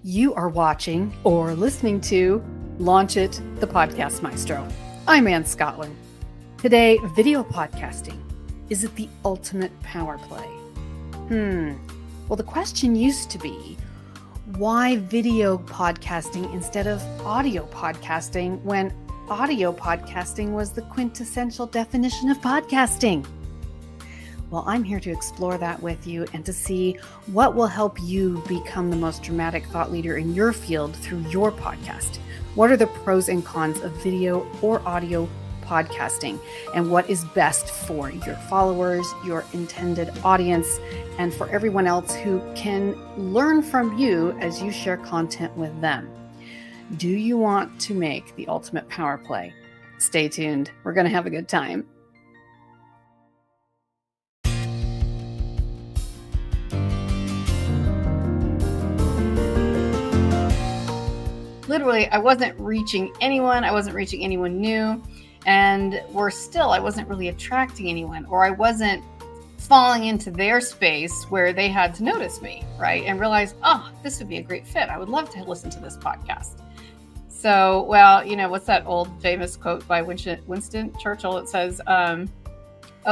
You are watching or listening to Launch It, the Podcast Maestro. I'm Anne Scottlin. Today, video podcasting. Is it the ultimate power play? Well, the question used to be, why video podcasting instead of audio podcasting when audio podcasting was the quintessential definition of podcasting? Well, I'm here to explore that with you and to see what will help you become the most dramatic thought leader in your field through your podcast. What are the pros and cons of video or audio podcasting, and what is best for your followers, your intended audience, and for everyone else who can learn from you as you share content with them? Do you want to make the ultimate power play? Stay tuned. We're going to have a good time. Literally, I wasn't reaching anyone. I wasn't reaching anyone new. And I wasn't really attracting anyone, or I wasn't falling into their space where they had to notice me, right? And realize, oh, this would be a great fit. I would love to listen to this podcast. So, what's that old famous quote by Winston Churchill? It says,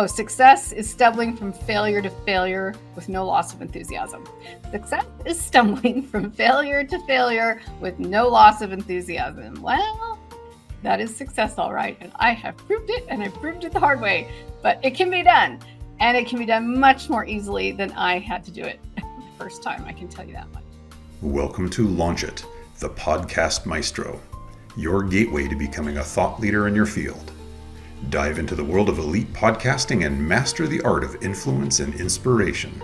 success is stumbling from failure to failure with no loss of enthusiasm. Success is stumbling from failure to failure with no loss of enthusiasm. Well, that is success, all right. And I have proved it, and I proved it the hard way. But it can be done, and it can be done much more easily than I had to do it the first time. I can tell you that much. Welcome to Launch It, the Podcast Maestro, your gateway to becoming a thought leader in your field. Dive into the world of elite podcasting and master the art of influence and inspiration.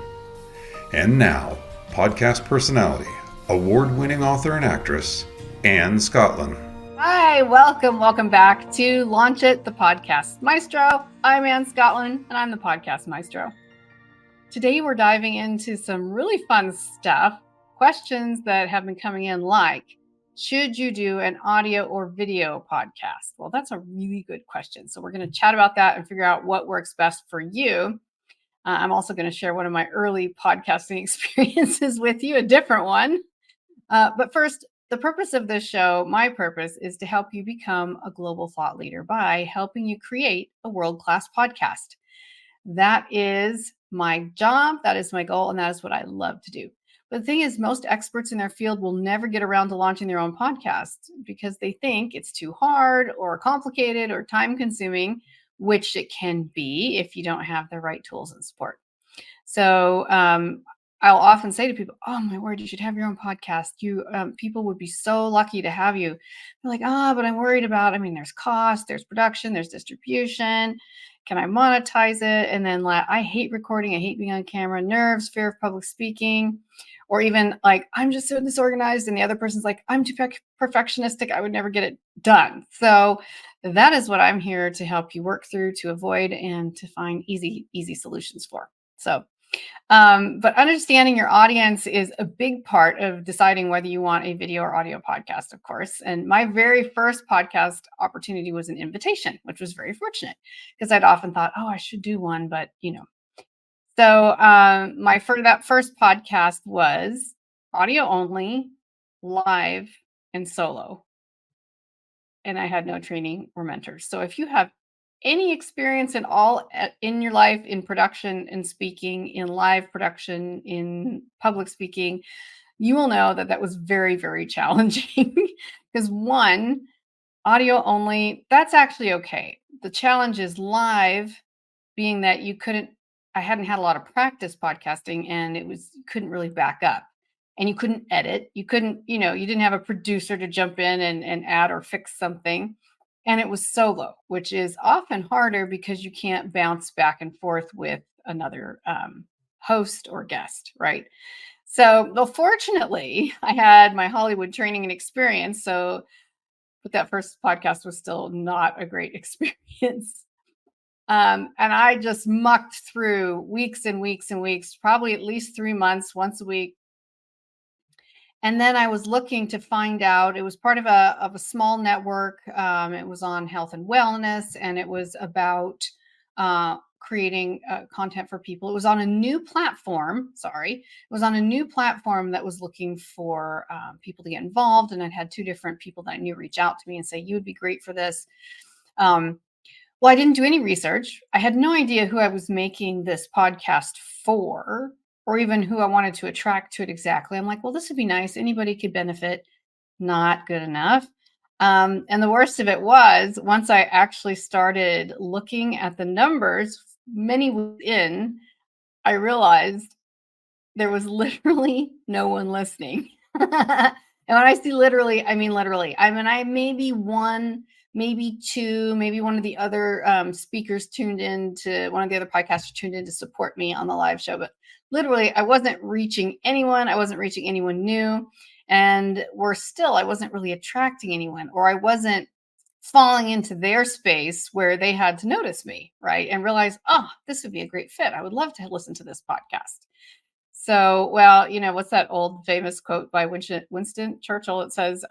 And now, podcast personality, award-winning author and actress, Anne Scottlin. Hi, welcome back to Launch It, the Podcast Maestro. I'm Anne Scottlin, and I'm the Podcast Maestro. Today, we're diving into some really fun stuff, questions that have been coming in like, should you do an audio or video podcast? Well, that's a really good question. So we're going to chat about that and figure out what works best for you. I'm also going to share one of my early podcasting experiences with you, a different one. But first, the purpose of this show, my purpose, is to help you become a global thought leader by helping you create a world-class podcast. That is my job, that is my goal, and that is what I love to do. But the thing is, most experts in their field will never get around to launching their own podcast because they think it's too hard or complicated or time-consuming, which it can be if you don't have the right tools and support. So I'll often say to people, oh my word, you should have your own podcast. People would be so lucky to have you. They're like, but I'm worried about, there's cost, there's production, there's distribution. Can I monetize it? And then I hate recording. I hate being on camera, nerves, fear of public speaking, or even like, I'm just so disorganized. And the other person's like, I'm too perfectionistic. I would never get it done. So that is what I'm here to help you work through, to avoid, and to find easy solutions for. So, but understanding your audience is a big part of deciding whether you want a video or audio podcast, of course. And my very first podcast opportunity was an invitation, which was very fortunate because I'd often thought, I should do one, but So that first podcast was audio only, live, and solo. And I had no training or mentors. So if you have any experience in your life, in production, in speaking, in live production, in public speaking, you will know that was very, very challenging because one, audio only, that's actually okay. The challenge is live, being that I hadn't had a lot of practice podcasting, and you couldn't really back up, and you couldn't edit. You couldn't, you didn't have a producer to jump in and add or fix something. And it was solo, which is often harder because you can't bounce back and forth with another host or guest, right? So, well, fortunately, I had my Hollywood training and experience. But that first podcast was still not a great experience. And I just mucked through weeks and weeks and weeks, probably at least 3 months, once a week. And then I was looking to find out, it was part of a small network. It was on health and wellness, and it was about creating content for people. It was on a new platform. It was on a new platform that was looking for people to get involved. And I had two different people that I knew reach out to me and say, you would be great for this. Well, I didn't do any research. I had no idea who I was making this podcast for, or even who I wanted to attract to it exactly. I'm like, well, this would be nice. Anybody could benefit. Not good enough. And the worst of it was, once I actually started looking at the numbers, many weeks in, I realized there was literally no one listening. And when I say literally, I mean literally. I mean, I maybe one, maybe two, maybe one of the other speakers tuned in to one of the other podcasters tuned in to support me on the live show. But literally, I wasn't reaching anyone. I wasn't reaching anyone new. And I wasn't really attracting anyone, or I wasn't falling into their space where they had to notice me, right? And realize, oh, this would be a great fit. I would love to listen to this podcast. So, well, what's that old famous quote by Winston Churchill? It says,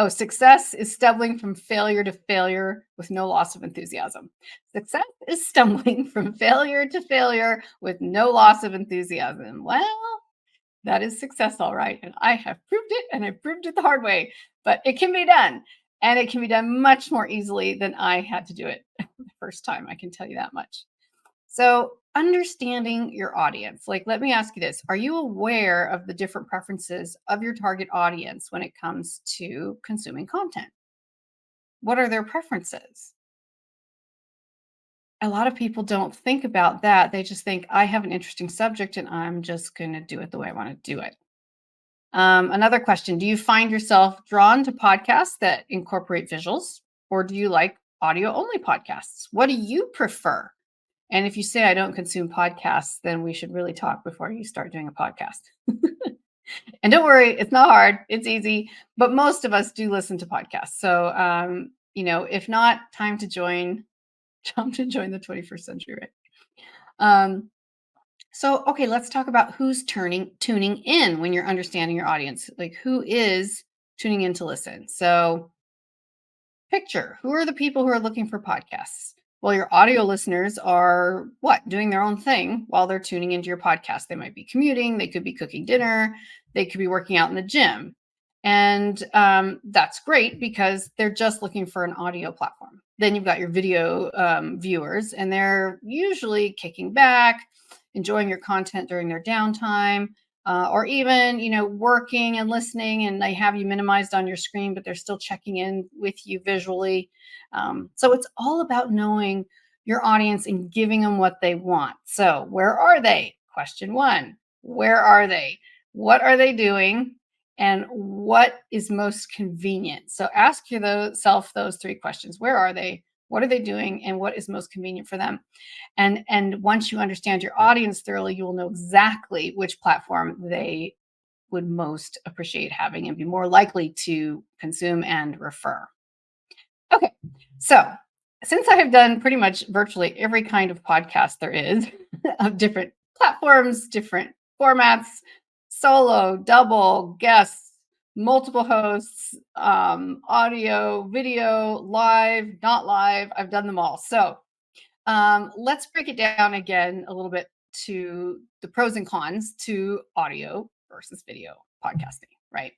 success is stumbling from failure to failure with no loss of enthusiasm. Success is stumbling from failure to failure with no loss of enthusiasm. Well, that is success, all right. And I have proved it, and I proved it the hard way, but it can be done. And it can be done much more easily than I had to do it the first time. I can tell you that much. So understanding your audience, let me ask you this. Are you aware of the different preferences of your target audience when it comes to consuming content? What are their preferences? A lot of people don't think about that. They just think, I have an interesting subject and I'm just going to do it the way I want to do it. Another question, do you find yourself drawn to podcasts that incorporate visuals, or do you like audio only podcasts? What do you prefer? And if you say I don't consume podcasts, then we should really talk before you start doing a podcast. And don't worry, it's not hard. It's easy. But most of us do listen to podcasts. So, if not, time to join the 21st century, right? Okay, let's talk about who's tuning in when you're understanding your audience. Who is tuning in to listen? So picture, who are the people who are looking for podcasts? Well, your audio listeners are doing their own thing while they're tuning into your podcast. They might be commuting, they could be cooking dinner, they could be working out in the gym. And that's great because they're just looking for an audio platform. Then you've got your video viewers, and they're usually kicking back, enjoying your content during their downtime, or even, working and listening, and they have you minimized on your screen, but they're still checking in with you visually. So it's all about knowing your audience and giving them what they want. So where are they? Question one, where are they? What are they doing? And what is most convenient? So ask yourself those three questions. Where are they? What are they doing? And what is most convenient for them? And once you understand your audience thoroughly, you will know exactly which platform they would most appreciate having and be more likely to consume and refer. Okay, so since I have done pretty much virtually every kind of podcast there is of different platforms, different formats, solo, double, guests, multiple hosts, audio, video, live, not live. I've done them all. So let's break it down again a little bit to the pros and cons to audio versus video podcasting, right?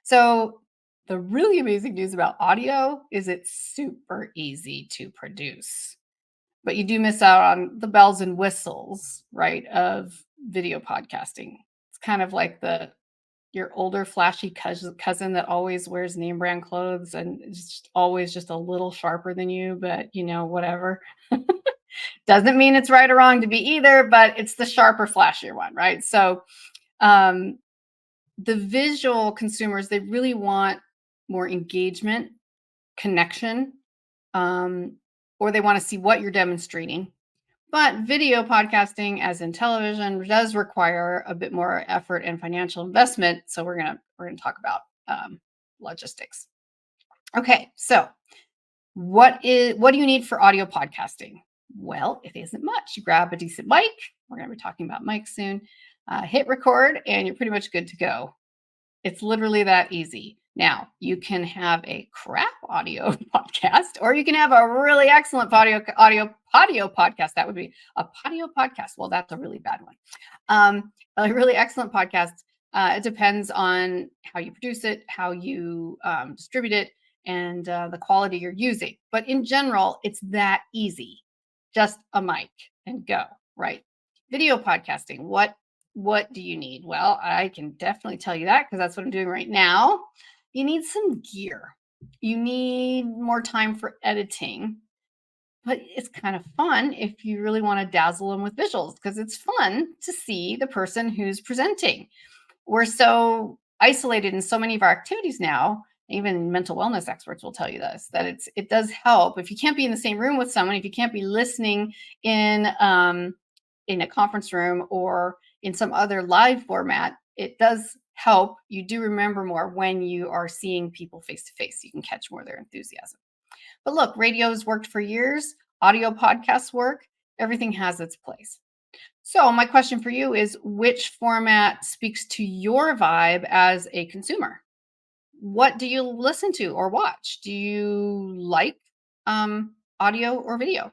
So the really amazing news about audio is it's super easy to produce, but you do miss out on the bells and whistles, right, of video podcasting. It's kind of like your older flashy cousin that always wears name brand clothes and is just always just a little sharper than you, but whatever. Doesn't mean it's right or wrong to be either, but it's the sharper, flashier one, right? So the visual consumers, they really want more engagement, connection, or they want to see what you're demonstrating. But video podcasting, as in television, does require a bit more effort and financial investment. So we're gonna talk about logistics. Okay, so what do you need for audio podcasting? Well, it isn't much. You grab a decent mic. We're going to be talking about mics soon. Hit record, and you're pretty much good to go. It's literally that easy. Now, you can have a crap audio podcast, or you can have a really excellent audio podcast. That would be a patio podcast. Well, that's a really bad one. A really excellent podcast. It depends on how you produce it, how you distribute it, and the quality you're using. But in general, it's that easy. Just a mic and go, right? Video podcasting. What do you need? Well, I can definitely tell you that because that's what I'm doing right now. You need some gear. You need more time for editing, but it's kind of fun if you really want to dazzle them with visuals because it's fun to see the person who's presenting. We're so isolated in so many of our activities now. Even mental wellness experts will tell you this, that it does help if you can't be in the same room with someone, if you can't be listening in a conference room or in some other live format, it does help. You do remember more when you are seeing people face to face. You can catch more of their enthusiasm. But look, radio's worked for years. Audio podcasts work. Everything has its place. So my question for you is, which format speaks to your vibe as a consumer? What do you listen to or watch? Do you like audio or video?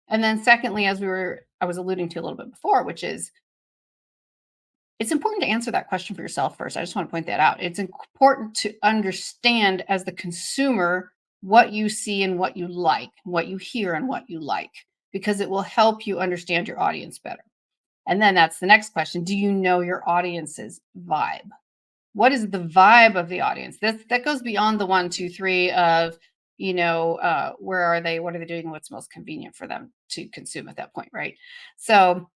And then secondly, I was alluding to a little bit before, which is it's important to answer that question for yourself first. I just want to point that out. It's important to understand as the consumer what you see and what you like, what you hear and what you like, because it will help you understand your audience better. And then that's the next question. Do you know your audience's vibe? What is the vibe of the audience? That goes beyond the 1, 2, 3 of, where are they? What are they doing? What's most convenient for them to consume at that point, right? So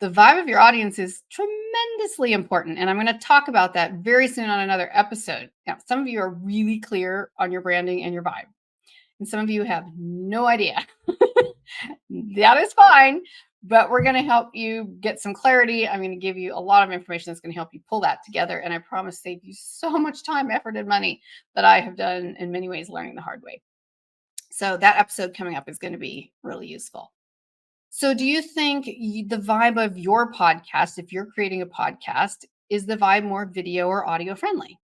the vibe of your audience is tremendously important. And I'm going to talk about that very soon on another episode. Now, some of you are really clear on your branding and your vibe. And some of you have no idea. That is fine. But we're going to help you get some clarity. I'm going to give you a lot of information that's going to help you pull that together. And I promise save you so much time, effort, and money that I have done in many ways learning the hard way. So that episode coming up is going to be really useful. So do you think the vibe of your podcast, if you're creating a podcast, is the vibe more video or audio friendly,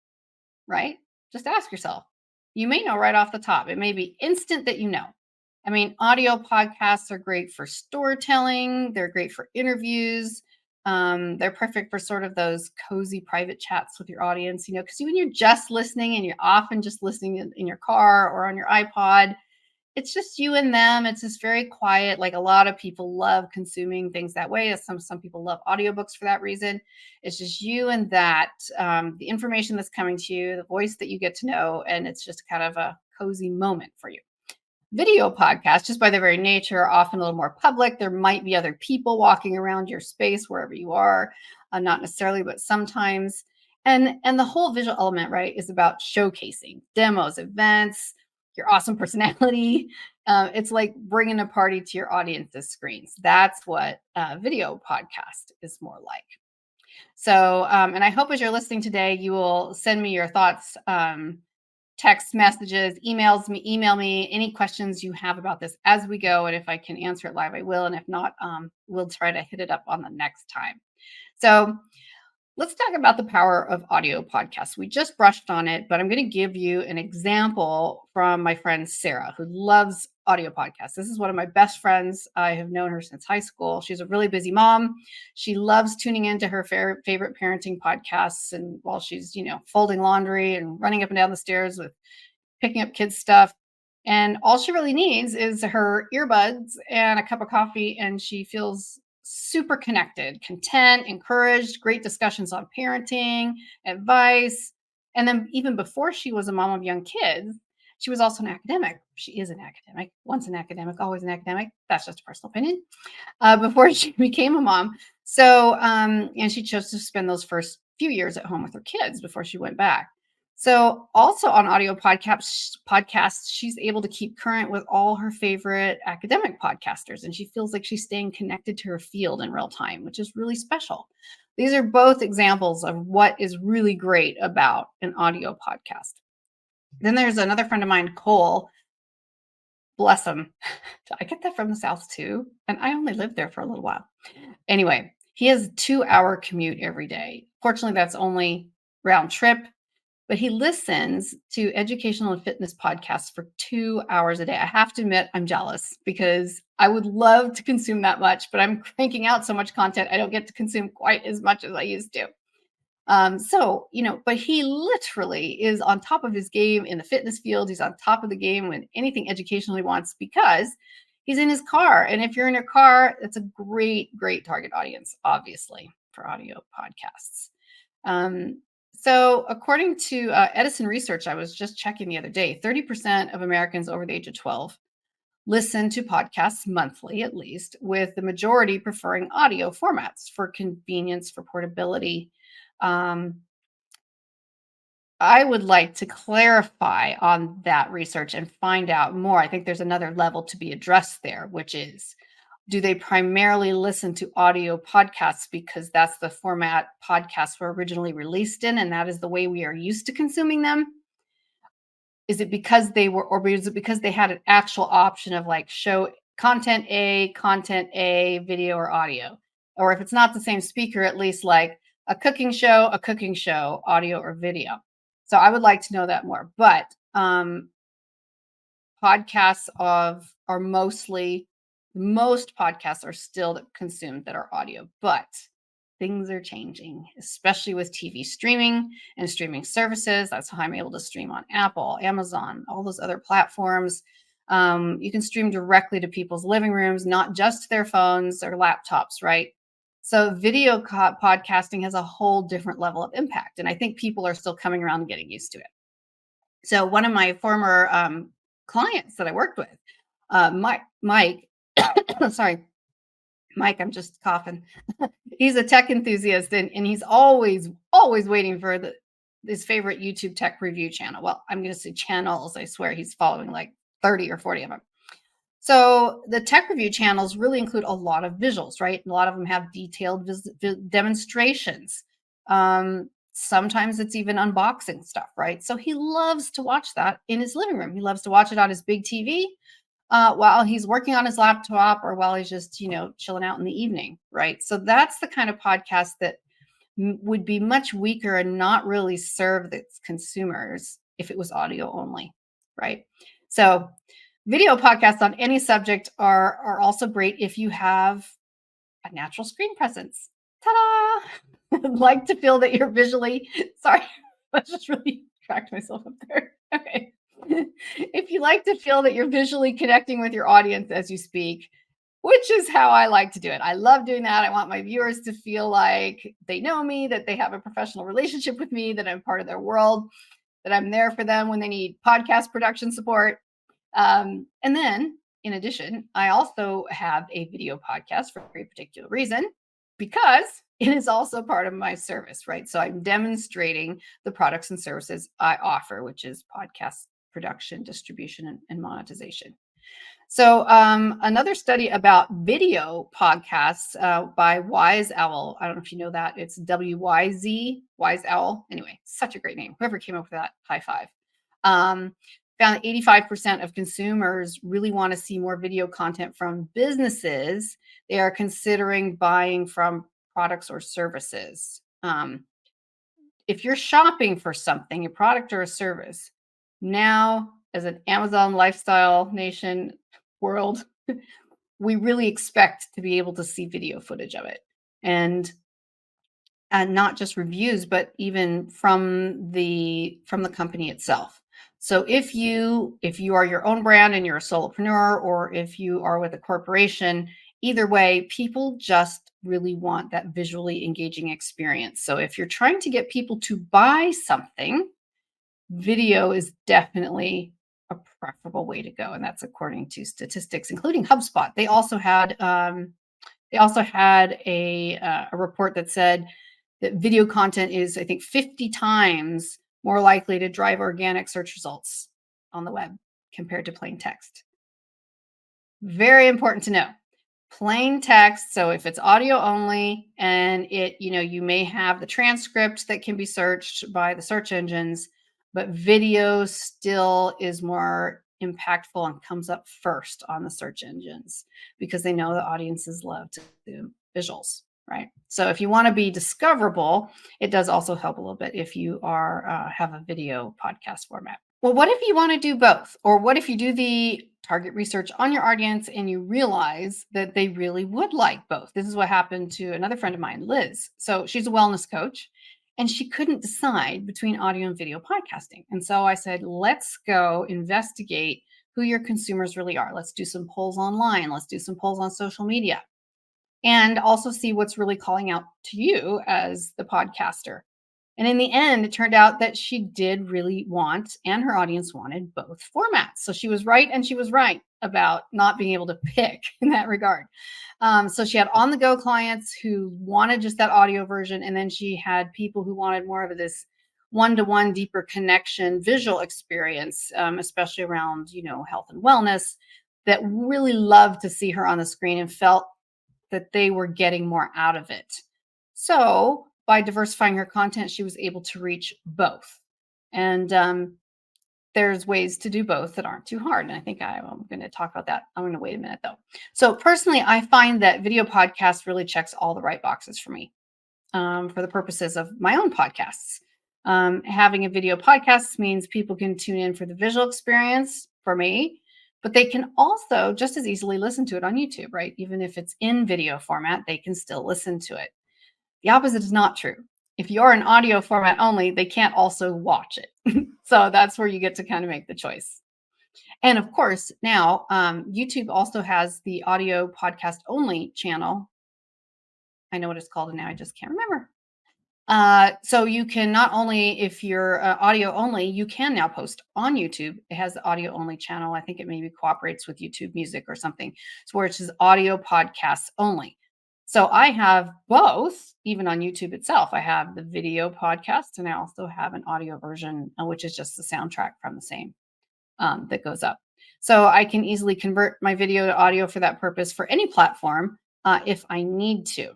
right? Just ask yourself. You may know right off the top. It may be instant that you know. I mean, audio podcasts are great for storytelling. They're great for interviews. They're perfect for sort of those cozy private chats with your audience, because when you're just listening and you're often just listening in your car or on your iPod, it's just you and them. It's just very quiet. Like a lot of people love consuming things that way. Some people love audiobooks for that reason. It's just you and that, the information that's coming to you, the voice that you get to know, and it's just kind of a cozy moment for you. Video podcasts, just by their very nature, are often a little more public. There might be other people walking around your space wherever you are, not necessarily, but sometimes. And the whole visual element, right, is about showcasing demos, events, your awesome personality. It's like bringing a party to your audience's screens. That's what a video podcast is more like. So, and I hope as you're listening today, you will send me your thoughts, text messages, email me any questions you have about this as we go. And if I can answer it live, I will. And if not, we'll try to hit it up on the next time. So let's talk about the power of audio podcasts. We just brushed on it, but I'm going to give you an example from my friend Sarah, who loves audio podcasts. This is one of my best friends. I have known her since high school. She's a really busy mom. She loves tuning into her favorite parenting podcasts, and while she's, folding laundry and running up and down the stairs with picking up kids' stuff. And all she really needs is her earbuds and a cup of coffee, and she feels super connected, content, encouraged, great discussions on parenting, advice. And then even before she was a mom of young kids, she was also an academic. She is an academic. Once an academic, always an academic. That's just a personal opinion. Before she became a mom. So, and she chose to spend those first few years at home with her kids before she went back. So also on audio podcasts, she's able to keep current with all her favorite academic podcasters, and she feels like she's staying connected to her field in real time, which is really special. These are both examples of what is really great about an audio podcast. Then there's another friend of mine, Cole. Bless him. I get that from the South too, and I only lived there for a little while. Anyway, he has a 2-hour commute every day. Fortunately, that's only round trip. but he listens to educational and fitness podcasts for 2 hours a day. I have to admit, I'm jealous because I would love to consume that much, but I'm cranking out so much content, I don't get to consume quite as much as I used to. But he literally is on top of his game in the fitness field. He's on top of the game when anything educational he wants because he's in his car. And if you're in your car, it's a great, great target audience, obviously, for audio podcasts. So according to Edison Research, I was just checking the other day, 30% of Americans over the age of 12 listen to podcasts monthly, at least, with the majority preferring audio formats for convenience, for portability. I would like to clarify on that research and find out more. I think there's another level to be addressed there, which is, do they primarily listen to audio podcasts because that's the format podcasts were originally released in, and that is the way we are used to consuming them? Is it because they were, or is it because they had an actual option of like show content A, video, or audio? Or if it's not the same speaker, at least like a cooking show, audio or video. So I would like to know that more. But podcasts are mostly, most podcasts are still consumed that are audio, but things are changing, especially with TV streaming and streaming services. That's how I'm able to stream on Apple, Amazon, all those other platforms. You can stream directly to people's living rooms, not just their phones or laptops, right? So video podcasting has a whole different level of impact. And I think people are still coming around and getting used to it. So one of my former clients that I worked with, Mike, sorry, Mike, I'm just coughing. He's a tech enthusiast and he's always waiting for his favorite YouTube tech review channel. Well, I'm going to say channels. I swear he's following like 30 or 40 of them. So the tech review channels really include a lot of visuals, right? And a lot of them have detailed demonstrations. Sometimes it's even unboxing stuff, right? So he loves to watch that in his living room. He loves to watch it on his big TV while he's working on his laptop or while he's just, chilling out in the evening, right? So that's the kind of podcast that would be much weaker and not really serve its consumers if it was audio only, right? So video podcasts on any subject are also great if you have a natural screen presence. Ta-da! I'd like to feel that you're visually, sorry, I just really cracked myself up there. Okay. If you like to feel that you're visually connecting with your audience as you speak, which is how I like to do it. I love doing that. I want my viewers to feel like they know me, that they have a professional relationship with me, that I'm part of their world, that I'm there for them when they need podcast production support. And then, in addition, I also have a video podcast for a very particular reason, because it is also part of my service, right? So I'm demonstrating the products and services I offer, which is podcast production, distribution, and monetization. So another study about video podcasts by Wise Owl. I don't know if you know that. It's W-Y-Z, Wise Owl. Anyway, such a great name. Whoever came up with that, high five. Found that 85% of consumers really want to see more video content from businesses they are considering buying from products or services. If you're shopping for something, a product or a service, now as an Amazon lifestyle nation world, we really expect to be able to see video footage of it. And not just reviews, but even from the company itself. So if you are your own brand and you're a solopreneur, or if you are with a corporation, either way, people just really want that visually engaging experience. So if you're trying to get people to buy something, video is definitely a preferable way to go. And that's according to statistics, including HubSpot. They also had a report that said that video content is, I think, 50 times more likely to drive organic search results on the web compared to plain text. Very important to know. Plain text, so if it's audio only and you may have the transcript that can be searched by the search engines, but video still is more impactful and comes up first on the search engines because they know the audiences love to do visuals, right? So if you want to be discoverable, it does also help a little bit if you are have a video podcast format. Well, what if you want to do both? Or what if you do the target research on your audience and you realize that they really would like both? This is what happened to another friend of mine, Liz. So she's a wellness coach and she couldn't decide between audio and video podcasting. And so I said, let's go investigate who your consumers really are. Let's do some polls online. Let's do some polls on social media and also see what's really calling out to you as the podcaster. And in the end, it turned out that she did really want, and her audience wanted, both formats. So she was right, and she was right about not being able to pick in that regard. So she had on the go clients who wanted just that audio version. And then she had people who wanted more of this one-to-one deeper connection visual experience, especially around, health and wellness, that really loved to see her on the screen and felt that they were getting more out of it. So by diversifying her content, she was able to reach both. And there's ways to do both that aren't too hard. And I think I'm going to talk about that. I'm going to wait a minute though. So personally, I find that video podcast really checks all the right boxes for me for the purposes of my own podcasts. Having a video podcast means people can tune in for the visual experience for me, but they can also just as easily listen to it on YouTube, right? Even if it's in video format, they can still listen to it. The opposite is not true. If you're an audio format only, they can't also watch it. So that's where you get to kind of make the choice. And of course, now YouTube also has the audio podcast only channel. I know what it's called, and now I just can't remember. So you can not only, if you're audio only, you can now post on YouTube. It has the audio only channel. I think it maybe cooperates with YouTube Music or something. So where it says audio podcasts only. So I have both, even on YouTube itself. I have the video podcast and I also have an audio version, which is just the soundtrack from the same that goes up. So I can easily convert my video to audio for that purpose for any platform if I need to.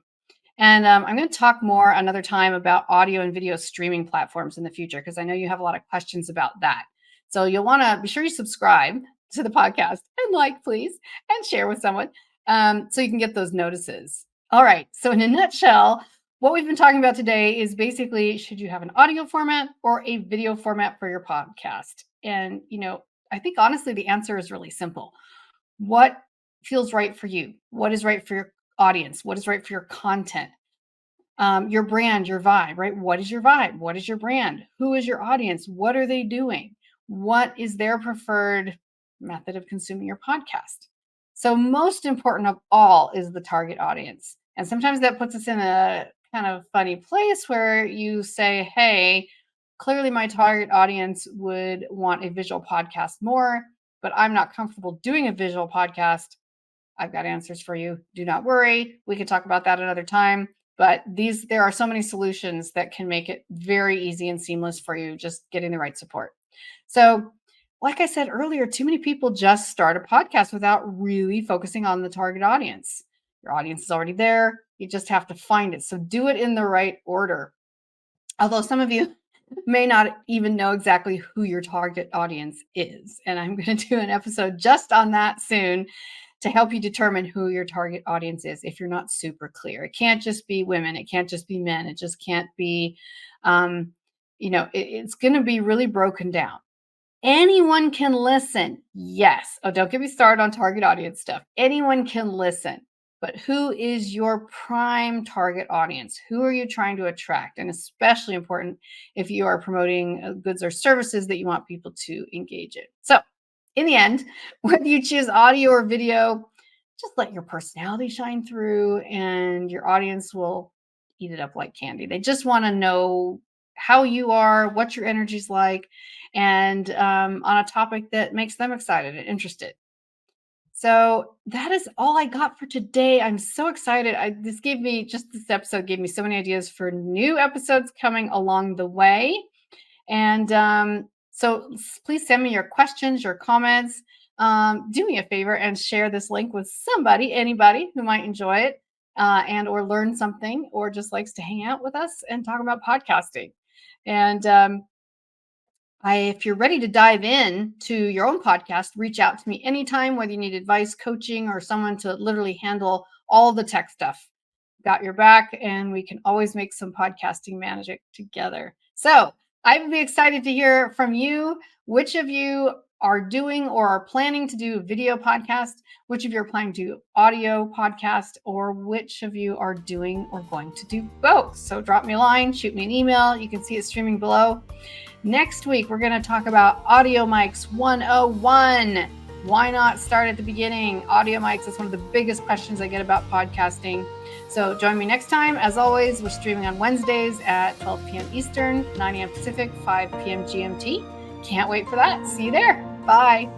And I'm going to talk more another time about audio and video streaming platforms in the future, because I know you have a lot of questions about that. So you'll want to be sure you subscribe to the podcast and like, please, and share with someone so you can get those notices. All right. So in a nutshell, what we've been talking about today is basically, should you have an audio format or a video format for your podcast? And, I think honestly, the answer is really simple. What feels right for you? What is right for your audience? What is right for your content? Your brand, your vibe, right? What is your vibe? What is your brand? Who is your audience? What are they doing? What is their preferred method of consuming your podcast? So most important of all is the target audience. And sometimes that puts us in a kind of funny place where you say, hey, clearly my target audience would want a visual podcast more, but I'm not comfortable doing a visual podcast. I've got answers for you. Do not worry. We can talk about that another time. But there are so many solutions that can make it very easy and seamless for you, just getting the right support. So, like I said earlier, too many people just start a podcast without really focusing on the target audience. Your audience is already there. You just have to find it. So do it in the right order. Although some of you may not even know exactly who your target audience is. And I'm going to do an episode just on that soon to help you determine who your target audience is if you're not super clear. It can't just be women. It can't just be men. It just can't be, it's going to be really broken down. Anyone can listen. Yes. Oh, don't get me started on target audience stuff. Anyone can listen. But who is your prime target audience? Who are you trying to attract? And especially important if you are promoting goods or services that you want people to engage in. So in the end, whether you choose audio or video, just let your personality shine through and your audience will eat it up like candy. They just want to know how you are, what your energy's like, and on a topic that makes them excited and interested. So that is all I got for today. I'm so excited. This episode gave me so many ideas for new episodes coming along the way. And so please send me your questions, your comments. Do me a favor and share this link with anybody who might enjoy it and or learn something or just likes to hang out with us and talk about podcasting. And if you're ready to dive in to your own podcast, reach out to me anytime, whether you need advice, coaching, or someone to literally handle all the tech stuff. got your back, and we can always make some podcasting magic together. So I would be excited to hear from you. Which of you are doing or are planning to do a video podcast? Which of you are planning to do audio podcast? Or which of you are doing or going to do both? So drop me a line, shoot me an email. You can see it streaming below. Next week, we're going to talk about Audio Mics 101. Why not start at the beginning? Audio mics is one of the biggest questions I get about podcasting. So join me next time. As always, we're streaming on Wednesdays at 12 p.m. Eastern, 9 a.m. Pacific, 5 p.m. GMT. Can't wait for that. See you there. Bye.